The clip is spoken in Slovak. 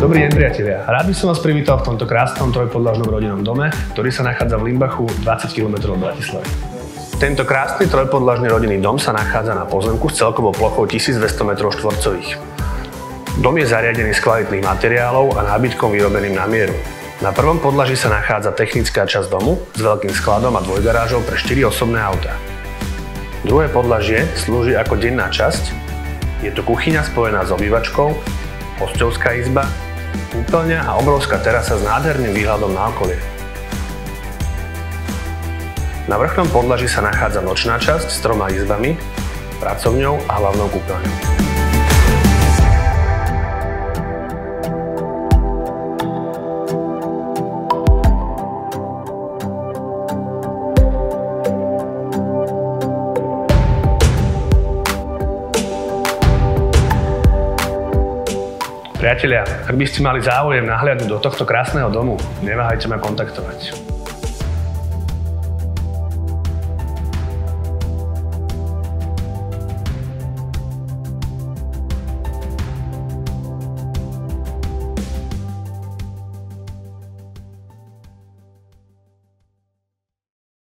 Dobrý deň, priatelia. Rád by som vás privítal v tomto krásnom trojpodlažnom rodinnom dome, ktorý sa nachádza v Limbachu 20 km od Bratislavy. Tento krásny trojpodlažný rodinný dom sa nachádza na pozemku s celkovou plochou 1200 m2. Dom je zariadený z kvalitných materiálov a nábytkom vyrobeným na mieru. Na prvom podlaží sa nachádza technická časť domu s veľkým skladom a dvojgarážou pre 4 osobné autá. Druhé podlažie slúži ako denná časť. Je tu kuchyňa spojená s obývačkou, hosťovská izba, kúpeľňa a obrovská terasa s nádherným výhľadom na okolie. Na vrchnom podlaží sa nachádza nočná časť s 3 izbami, pracovňou a hlavnou kúpeľňou. Priatelia, ak by ste mali záujem nahliadnúť do tohto krásneho domu, neváhajte ma kontaktovať.